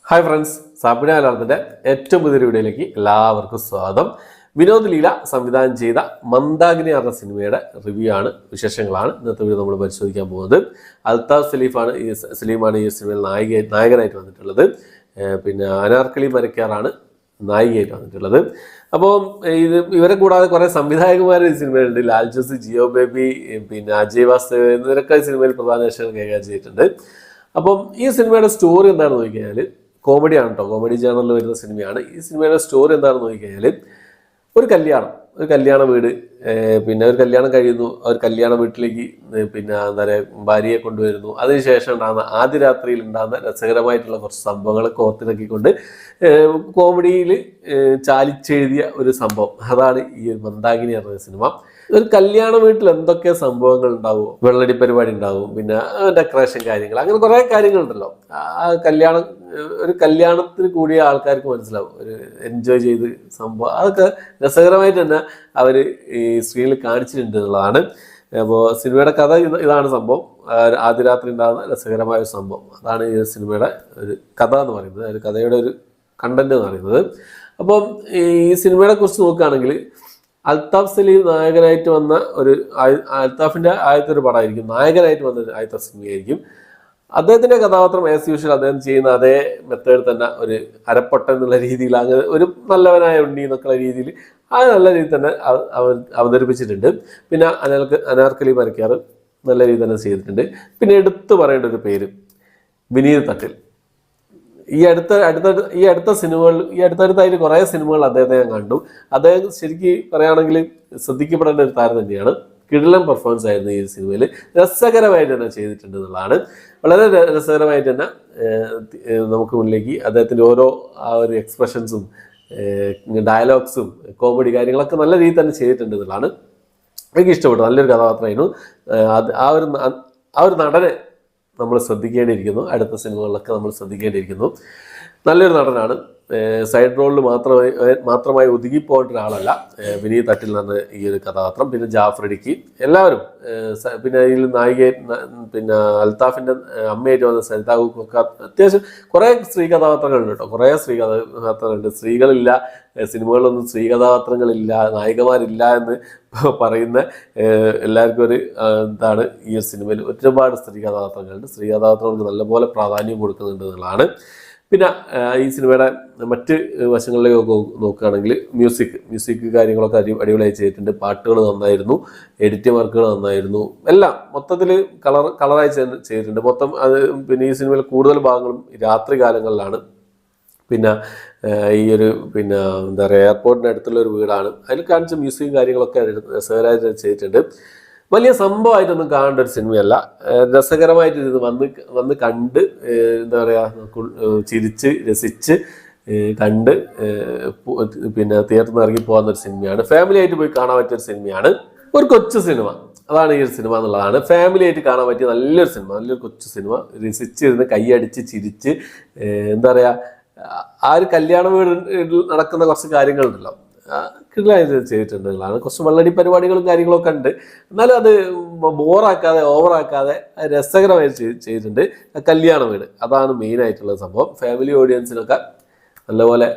Hi friends, സാബിന അലാർദിന്റെ ഏറ്റവും പുതിയൊരു വീഡിയോയിലേക്ക് എല്ലാവർക്കും സ്വാഗതം. വിനോദ് ലീല സംവിധാനം ചെയ്ത മന്ദാകിനി എന്ന സിനിമയുടെ റിവ്യൂ ആണ്, വിശേഷങ്ങളാണ് ഇന്നത്തെ വീഡിയോ നമ്മൾ പരിശോധിക്കാൻ പോകുന്നത്. അൽത്താഫ് സലീമാണ് ഈ സിനിമയിൽ നായകനായിട്ട് വന്നിട്ടുള്ളത്. പിന്നെ അനാർക്കലി മരക്കാറാണ് നായികയായിട്ട് വന്നിട്ടുള്ളത്. അപ്പോൾ ഇവരെ കൂടാതെ കുറേ സംവിധായകന്മാർ ഈ സിനിമയിലുണ്ട്. ലാൽ ജോസ്, ജിയോ ബേബി, പിന്നെ അജയ് വാസ്തവ് എന്നിവരൊക്കെ ഈ സിനിമയിൽ പ്രധാന വേഷങ്ങൾ കൈകാര്യം ചെയ്തിട്ടുണ്ട്. അപ്പം ഈ സിനിമയുടെ സ്റ്റോറി എന്താണെന്ന് നോക്കിക്കഴിഞ്ഞാൽ കോമഡിയാണ് കേട്ടോ, കോമഡി ജേണറിൽ വരുന്ന സിനിമയാണ്. ഈ സിനിമയുടെ സ്റ്റോറി എന്താണെന്ന് നോക്കിക്കഴിഞ്ഞാൽ ഒരു കല്യാണ വീട്, പിന്നെ ഒരു കല്യാണം കഴിയുന്നു, ഒരു കല്യാണ വീട്ടിലേക്ക് പിന്നെ എന്താ പറയുക ഭാര്യയെ കൊണ്ടുവരുന്നു. അതിനുശേഷം ഉണ്ടാകുന്ന ആദ്യ രാത്രിയിൽ ഉണ്ടാകുന്ന രസകരമായിട്ടുള്ള കുറച്ച് സംഭവങ്ങൾ കോർത്തിണക്കിക്കൊണ്ട് കോമഡിയിൽ ചാലിച്ചെഴുതിയ ഒരു സംഭവം, അതാണ് ഈ ഒരു മന്ദാകിനി എന്ന സിനിമ. ഒരു കല്യാണ വീട്ടിൽ എന്തൊക്കെ സംഭവങ്ങൾ ഉണ്ടാവും, വെള്ളടി പരിപാടി ഉണ്ടാവും, പിന്നെ ഡെക്കറേഷൻ കാര്യങ്ങൾ, അങ്ങനെ കുറേ കാര്യങ്ങളുണ്ടല്ലോ. ആ ഒരു കല്യാണത്തിന് കൂടിയ ആൾക്കാർക്ക് മനസ്സിലാവും, ഒരു എൻജോയ് ചെയ്ത് സംഭവം അതൊക്കെ രസകരമായിട്ട് തന്നെ അവർ ഈ സ്ക്രീനിൽ കാണിച്ചിട്ടുണ്ട് എന്നുള്ളതാണ്. അപ്പോൾ സിനിമയുടെ കഥ ഇതാണ് സംഭവം. ആദ്യ രാത്രി ഉണ്ടാകുന്ന രസകരമായ ഒരു സംഭവം, അതാണ് ഈ സിനിമയുടെ ഒരു കഥ എന്ന് പറയുന്നത്, ഒരു കഥയുടെ ഒരു കണ്ടന്റ് എന്ന് പറയുന്നത്. അപ്പം ഈ സിനിമയെ കുറിച്ച് നോക്കുകയാണെങ്കിൽ അൽത്താഫ് സലീം നായകനായിട്ട് വന്ന അൽത്താഫിൻ്റെ ആദ്യത്തെ ഒരു പടമായിരിക്കും, നായകനായിട്ട് വന്ന ആദ്യത്തെ സിനിമയായിരിക്കും. അദ്ദേഹത്തിൻ്റെ കഥാപാത്രം ആസ് യൂഷ്വൽ അദ്ദേഹം ചെയ്യുന്ന അതേ മെത്തേഡ് തന്നെ, ഒരു അരപ്പൊട്ട എന്നുള്ള രീതിയിൽ, അങ്ങനെ ഒരു നല്ലവനായ ഉണ്ണി എന്നൊക്കെയുള്ള രീതിയിൽ ആ നല്ല രീതിയിൽ തന്നെ അവതരിപ്പിച്ചിട്ടുണ്ട്. പിന്നെ അനാർക്കലി മരക്കാർ നല്ല രീതിയിൽ തന്നെ ചെയ്തിട്ടുണ്ട്. പിന്നെ എടുത്തു പറയേണ്ട ഒരു പേര് വിനീത് തട്ടിൽ. ഈ അടുത്തടുത്തായിട്ട് കുറേ സിനിമകൾ അദ്ദേഹത്തെ ഞാൻ കണ്ടു. അദ്ദേഹം ശരിക്കും പറയുകയാണെങ്കിൽ ശ്രദ്ധിക്കപ്പെടേണ്ട ഒരു താരം തന്നെയാണ്. കിടിലൻ പെർഫോമൻസ് ആയിരുന്നു ഈ സിനിമയിൽ. രസകരമായിട്ട് തന്നെ ചെയ്തിട്ടുണ്ട് എന്നുള്ളതാണ്. വളരെ രസകരമായിട്ട് തന്നെ നമുക്ക് മുന്നിലേക്ക് അദ്ദേഹത്തിൻ്റെ ഓരോ ആ ഒരു എക്സ്പ്രഷൻസും ഡയലോഗ്സും കോമഡി കാര്യങ്ങളൊക്കെ നല്ല രീതിയിൽ തന്നെ ചെയ്തിട്ടുണ്ട് എന്നുള്ളതാണ്. എനിക്ക് ഇഷ്ടപ്പെട്ടു. നല്ലൊരു കഥാപാത്രമായിരുന്നു. ആ ഒരു നടനെ നമ്മൾ ശ്രദ്ധിക്കേണ്ടിയിരിക്കുന്നു. അടുത്ത സിനിമകളിലൊക്കെ നമ്മൾ ശ്രദ്ധിക്കേണ്ടിയിരിക്കുന്നു. നല്ലൊരു നടനാണ്. സൈഡ് റോളിൽ മാത്രമായി ഒതുങ്ങിപ്പോയിട്ട് ഒരാളല്ല വിനീത് തട്ടിൽ നിന്ന് ഈ ഒരു കഥാപാത്രം. പിന്നെ ജാഫർ ഇടുക്കി, എല്ലാവരും. പിന്നെ ഇതിൽ നായിക, പിന്നെ അൽത്താഫിൻ്റെ അമ്മയായിട്ട് വന്ന സരിതാകുക്കൊക്കെ അത്യാവശ്യം കുറേ സ്ത്രീ കഥാപാത്രങ്ങളുണ്ട് കേട്ടോ, കുറേ സ്ത്രീ കഥാപാത്രങ്ങളുണ്ട്. സ്ത്രീകളില്ല, സിനിമകളിലൊന്നും സ്ത്രീ കഥാപാത്രങ്ങളില്ല, നായികമാരില്ല എന്ന് പറയുന്ന എല്ലാവർക്കും ഒരു എന്താണ് ഈ ഒരു സിനിമയിൽ ഒരുപാട് സ്ത്രീ കഥാപാത്രങ്ങളുണ്ട്. സ്ത്രീ കഥാപാത്രങ്ങൾക്ക് നല്ലപോലെ പ്രാധാന്യം കൊടുക്കുന്നുണ്ട് എന്നുള്ളതാണ്. പിന്നെ ഈ സിനിമയുടെ മറ്റ് വശങ്ങളിലേക്ക് നോക്കുകയാണെങ്കിൽ മ്യൂസിക് കാര്യങ്ങളൊക്കെ അടിപൊളിയായി ചെയ്തിട്ടുണ്ട്. പാട്ടുകൾ നന്നായിരുന്നു, എഡിറ്റിംഗ് വർക്കുകൾ നന്നായിരുന്നു, എല്ലാം മൊത്തത്തിൽ കളറായി ചെയ്തിട്ടുണ്ട്. മൊത്തം പിന്നെ ഈ സിനിമയിൽ കൂടുതൽ ഭാഗങ്ങളും രാത്രി കാലങ്ങളിലാണ്. പിന്നെ ഈ ഒരു പിന്നെ എന്താ പറയുക എയർപോർട്ടിൻ്റെ അടുത്തുള്ള ഒരു വീടാണ്. അതിൽ കാണിച്ച മ്യൂസിക്കും കാര്യങ്ങളൊക്കെ രസകരമായിട്ട് ചെയ്തിട്ടുണ്ട്. വലിയ സംഭവമായിട്ടൊന്നും കാണേണ്ട ഒരു സിനിമയല്ല. രസകരമായിട്ട് ഇത് വന്ന് കണ്ട് എന്താ പറയുക ചിരിച്ച് രസിച്ച് കണ്ട് പിന്നെ തിയേറ്ററിൽ ഇറങ്ങി പോകുന്ന ഒരു സിനിമയാണ്. ഫാമിലി ആയിട്ട് പോയി കാണാൻ പറ്റിയൊരു സിനിമയാണ്. ഒരു കൊച്ചു സിനിമ, അതാണ് ഈ ഒരു സിനിമ എന്നുള്ളതാണ്. ഫാമിലി ആയിട്ട് കാണാൻ പറ്റിയ നല്ലൊരു സിനിമ, നല്ലൊരു കൊച്ചു സിനിമ. രസിച്ചിരുന്ന് കൈയടിച്ച് ചിരിച്ച് എന്താ പറയുക ആ ഒരു കല്യാണ വീട് നടക്കുന്ന കുറച്ച് കാര്യങ്ങളുണ്ടല്ലോ, കിടിലായിട്ട് ചെയ്തിട്ടുണ്ട് എന്നുള്ളതാണ്. കുറച്ച് വെള്ളടി പരിപാടികളും കാര്യങ്ങളൊക്കെ ഉണ്ട്, എന്നാലും അത് ബോറാക്കാതെ ഓവറാക്കാതെ രസകരമായി ചെയ്തിട്ടുണ്ട്. കല്യാണ വീട് അതാണ് മെയിനായിട്ടുള്ള സംഭവം. ഫാമിലി ഓഡിയൻസിനൊക്കെ നല്ലപോലെ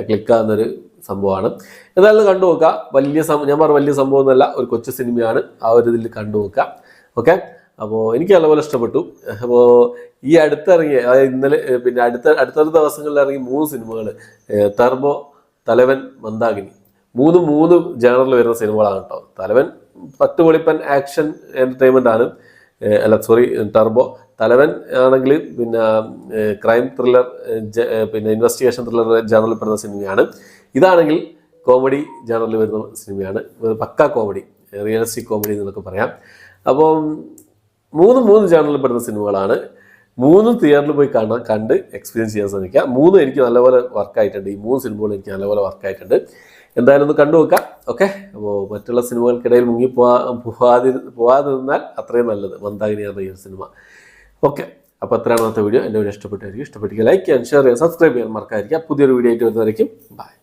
ക്ലിക്കാകുന്നൊരു സംഭവമാണ്. എന്തായാലും കണ്ടു നോക്കുക. ഞാൻ പറഞ്ഞ വലിയ സംഭവം ഒന്നുമല്ല, ഒരു കൊച്ചു സിനിമയാണ്. ആ ഒരു ഇതിൽ കണ്ടു നോക്കുക. ഓക്കെ, അപ്പോൾ എനിക്ക് നല്ലപോലെ ഇഷ്ടപ്പെട്ടു. അപ്പോൾ ഈ അടുത്തിറങ്ങിയ, അതായത് ഇന്നലെ പിന്നെ അടുത്ത ദിവസങ്ങളിൽ ഇറങ്ങി 3 സിനിമകൾ, ടർബോ, തലവൻ, മന്ദാകിനി, മൂന്ന് ജേണറിൽ വരുന്ന സിനിമകളാണ് കേട്ടോ. തലവൻ പട്ടുപൊളിപ്പൻ ആക്ഷൻ എൻ്റർടൈൻമെൻ്റ് ആണ്, ടർബോ. തലവൻ ആണെങ്കിൽ പിന്നെ ക്രൈം ത്രില്ലർ, പിന്നെ ഇൻവെസ്റ്റിഗേഷൻ ത്രില്ലർ ജേണറിൽ പെടുന്ന സിനിമയാണ്. ഇതാണെങ്കിൽ കോമഡി ജേണറിൽ വരുന്ന സിനിമയാണ്. പക്ക കോമഡി, റിയലിസ്റ്റിക് കോമഡി എന്നൊക്കെ പറയാം. അപ്പം മൂന്ന് ജേണറിൽ പെടുന്ന സിനിമകളാണ്. 3 തിയേറ്ററിൽ പോയി കണ്ട് എക്സ്പീരിയൻസ് ചെയ്യാൻ ശ്രമിക്കുക. 3 എനിക്ക് നല്ലപോലെ വർക്കായിട്ടുണ്ട്. ഈ 3 സിനിമകൾ എനിക്ക് നല്ലപോലെ വർക്കായിട്ടുണ്ട്. എന്തായാലും ഒന്ന് കണ്ടു നോക്കാം. ഓക്കെ, അപ്പോൾ മറ്റുള്ള സിനിമകൾക്കിടയിൽ പോവാതെ നിന്നാൽ അത്രയും നല്ലത് മന്ദാകിനി എന്ന ഈ ഒരു സിനിമ. ഓക്കെ, അപ്പോൾ അത്രയാണ് ഇന്നത്തെ വീഡിയോ. എൻ്റെ വീഡിയോ ഇഷ്ടപ്പെട്ടിരിക്കും. ലൈക്ക് ചെയ്യാൻ, ഷെയർ ചെയ്യാൻ, സബ്സ്ക്രൈബ് ചെയ്യാൻ മറക്കാതിരിക്കുക. പുതിയൊരു വീഡിയോ ആയിട്ട് വരുന്നതായിരിക്കും. ബൈ.